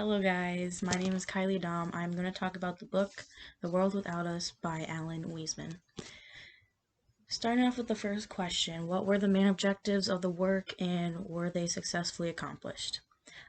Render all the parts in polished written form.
Hello guys, my name is Kylie Dom. I'm going to talk about the book The World Without Us by Alan Weisman. Starting off with the first question, what were the main objectives of the work and were they successfully accomplished?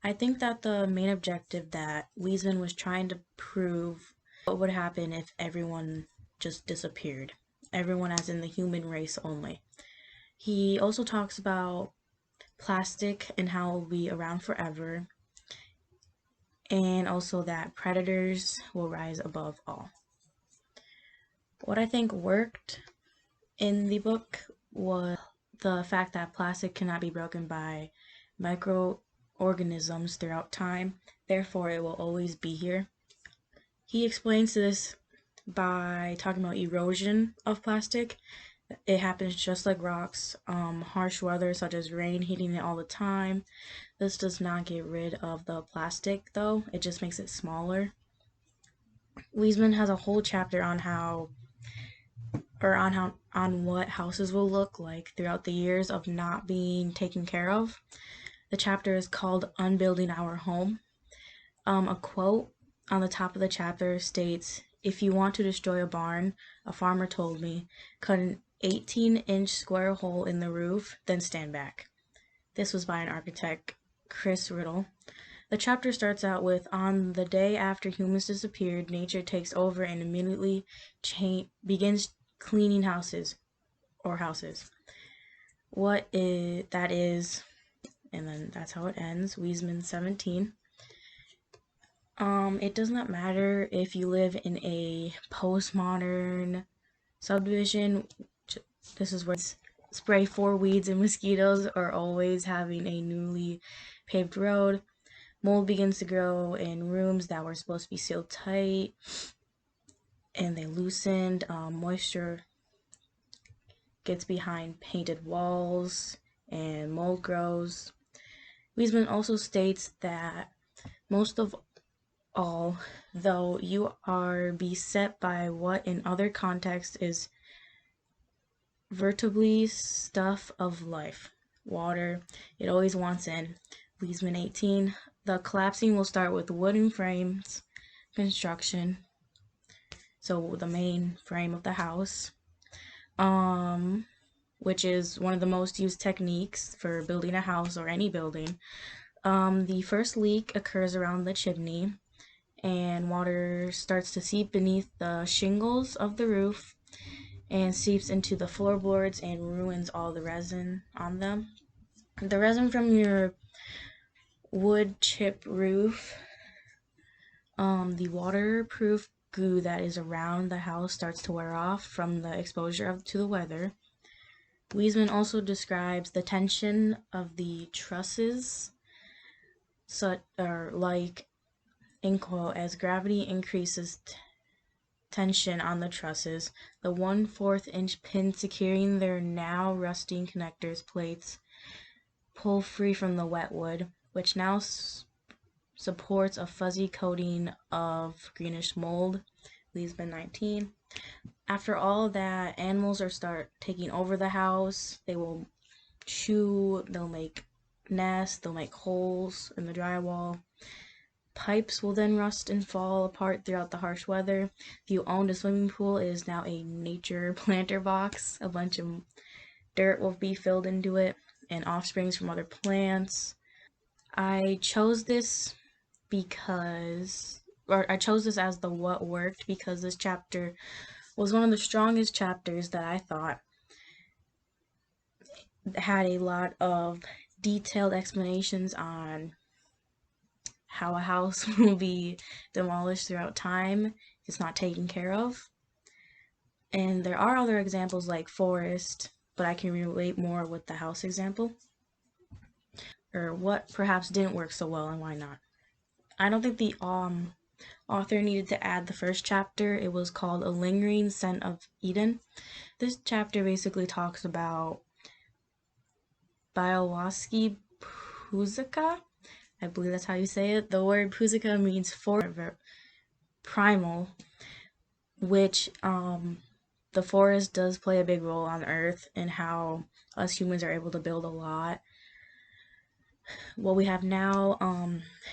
I think that the main objective that Weisman was trying to prove what would happen if everyone just disappeared. Everyone as in the human race only. He also talks about plastic and how it will be around forever, and also that predators will rise above all. What I think worked in the book was the fact that plastic cannot be broken by microorganisms throughout time, therefore it will always be here. He explains this by talking about erosion of plastic. It happens just like rocks. Harsh weather such as rain hitting it all the time. This does not get rid of the plastic though, it just makes it smaller. Weisman has a whole chapter on on what houses will look like throughout the years of not being taken care of. The chapter is called Unbuilding Our Home. A quote on the top of the chapter states, "If you want to destroy a barn, a farmer told me, cut an 18-inch square hole in the roof, then stand back." This was by an architect, Chris Riddle. The chapter starts out with, "On the day after humans disappeared, nature takes over and immediately begins cleaning houses. That is, and then that's how it ends, Weisman 17. It does not matter if you live in a postmodern subdivision. This is where spray for weeds and mosquitoes are always having a newly paved road. Mold begins to grow in rooms that were supposed to be sealed tight, and they loosened. Moisture gets behind painted walls, and mold grows." Weisman also states that most of all, though you are beset by what in other contexts is vertebrally stuff of life, water, it always wants in. Weisman 18, "The collapsing will start with wooden frames, construction," so the main frame of the house, which is one of the most used techniques for building a house or any building. The first leak occurs around the chimney, and water starts to seep beneath the shingles of the roof and seeps into the floorboards and ruins all the resin on them. The resin from your wood chip roof, the waterproof goo that is around the house starts to wear off from the exposure to the weather. Weisman also describes the tension of the trusses, in quote, "as gravity increases tension on the trusses, the 1/4 inch pin securing their now rusting connectors plates pull free from the wet wood, which now supports a fuzzy coating of greenish mold." Weisman 19. "After all that, animals start taking over the house. They will chew, they'll make nests, they'll make holes in the drywall. Pipes will then rust and fall apart throughout the harsh weather. If you owned a swimming pool, it is now a nature planter box. A bunch of dirt will be filled into it and offsprings from other plants." I chose this as the what worked because this chapter was one of the strongest chapters that I thought had a lot of detailed explanations on how a house will be demolished throughout time if it's not taken care of. And there are other examples like forest, but I can relate more with the house example, or what perhaps didn't work so well and why not. I don't think the author needed to add the first chapter. It was called A Lingering Scent of Eden. This chapter basically talks about Białowiecki Puszka. I believe that's how you say it. The word Puszka means primal, which the forest does play a big role on Earth and how us humans are able to build a lot. what we have now.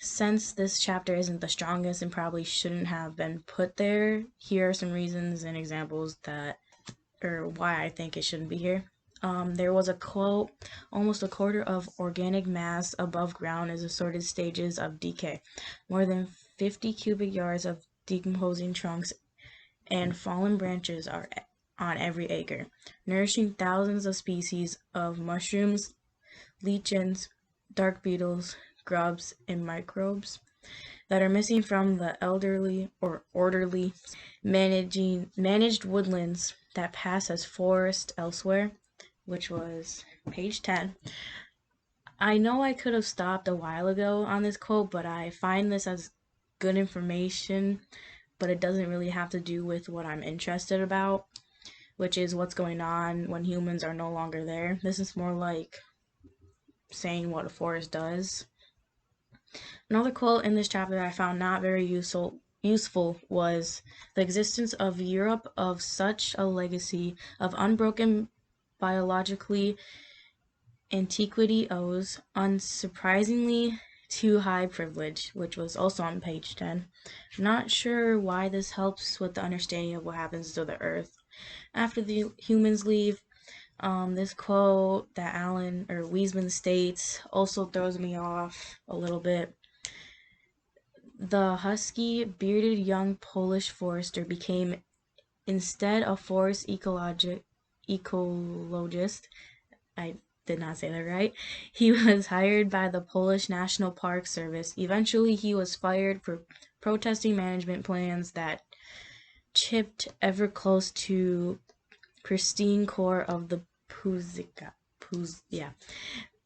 Since this chapter isn't the strongest and probably shouldn't have been put there, here are some reasons and examples that, or why I think it shouldn't be here. There was a quote, almost a quarter of organic mass above ground is assorted stages of decay. More than 50 cubic yards of decomposing trunks and fallen branches are on every acre, nourishing thousands of species of mushrooms, lichens, dark beetles, grubs, and microbes that are missing from the elderly or orderly managed woodlands that pass as forest elsewhere, which was page 10. I know I could have stopped a while ago on this quote, but I find this as good information, but it doesn't really have to do with what I'm interested about, which is what's going on when humans are no longer there. This is more like saying what a forest does. Another quote in this chapter that I found not very useful was the existence of Europe of such a legacy of unbroken biologically antiquity owes, unsurprisingly, to high privilege, which was also on page 10. Not sure why this helps with the understanding of what happens to the earth after the humans leave. This quote that Alan or Weisman states also throws me off a little bit. The husky, bearded young Polish forester became instead a forest ecologist. I did not say that right. He was hired by the Polish National Park Service. Eventually, he was fired for protesting management plans that chipped ever close to pristine core of the Puszka,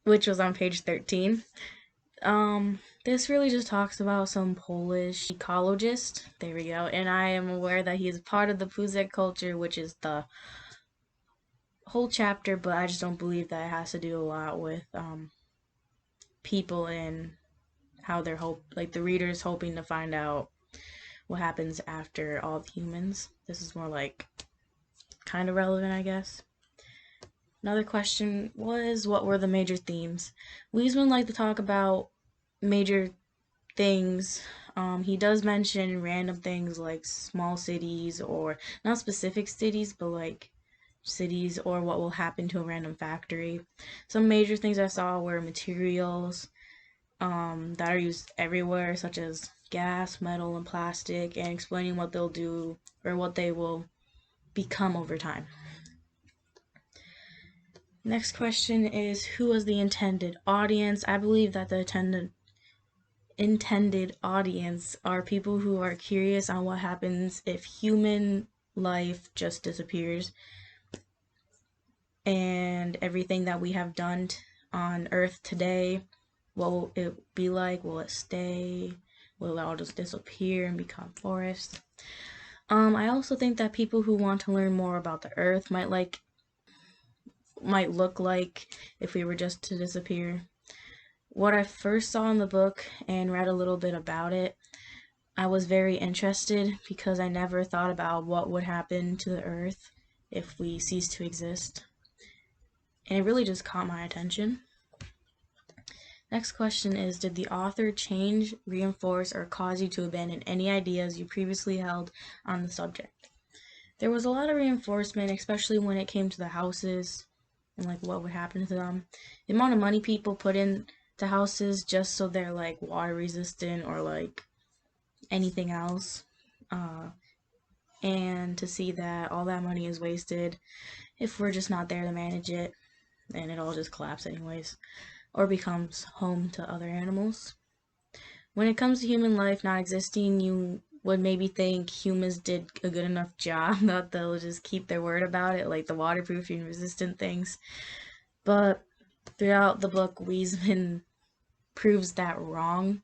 which was on page 13. This really just talks about some Polish ecologist. There we go. And I am aware that he is part of the Puszek culture, which is the whole chapter, but I just don't believe that it has to do a lot with people and how they're the readers hoping to find out what happens after all the humans. This is more like kind of relevant, I guess. Another question was, what were the major themes? Weisman liked to talk about major things. He does mention random things like small cities, or not specific cities, but like cities, or what will happen to a random factory. Some major things I saw were materials that are used everywhere, such as gas, metal, and plastic, and explaining what they'll do or what they will become over time. Next question is, who was the intended audience? I believe that the intended audience are people who are curious on what happens if human life just disappears and everything that we have done on Earth today. What will it be like? Will it stay? Will it all just disappear and become forest? I also think that people who want to learn more about the Earth might look like if we were just to disappear. What I first saw in the book and read a little bit about it, I was very interested because I never thought about what would happen to the Earth if we cease to exist. And it really just caught my attention. Next question is, did the author change, reinforce, or cause you to abandon any ideas you previously held on the subject? There was a lot of reinforcement, especially when it came to the houses and like what would happen to them. The amount of money people put in to houses just so they're like water resistant or like anything else. And to see that all that money is wasted if we're just not there to manage it, and it all just collapses anyways, or becomes home to other animals. When it comes to human life not existing, you would maybe think humans did a good enough job that they'll just keep their word about it, like the waterproofing resistant things. But throughout the book, Weisman proves that wrong,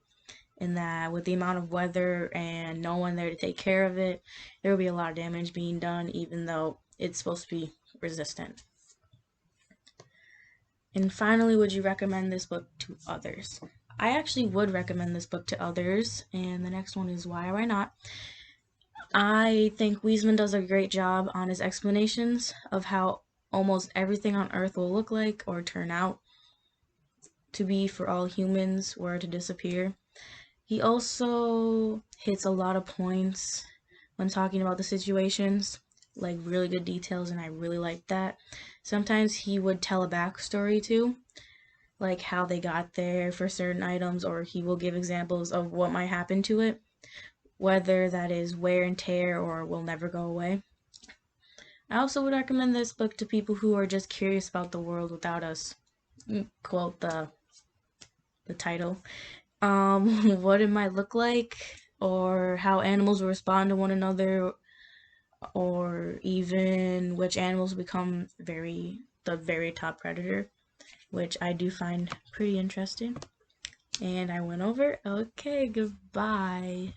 and that with the amount of weather and no one there to take care of it, there will be a lot of damage being done, even though it's supposed to be resistant. And finally, would you recommend this book to others? I actually would recommend this book to others, and the next one is why or why not. I think Weisman does a great job on his explanations of how almost everything on Earth will look like or turn out. to be for all humans were to disappear. He also hits a lot of points when talking about the situations, like really good details, and I really like that. Sometimes he would tell a backstory too, like how they got there for certain items, or he will give examples of what might happen to it, whether that is wear and tear or will never go away. I also would recommend this book to people who are just curious about the world without us. Quote the title. What it might look like, or how animals will respond to one another, or even which animals become the very top predator, which I do find pretty interesting. And I went over. Okay, goodbye.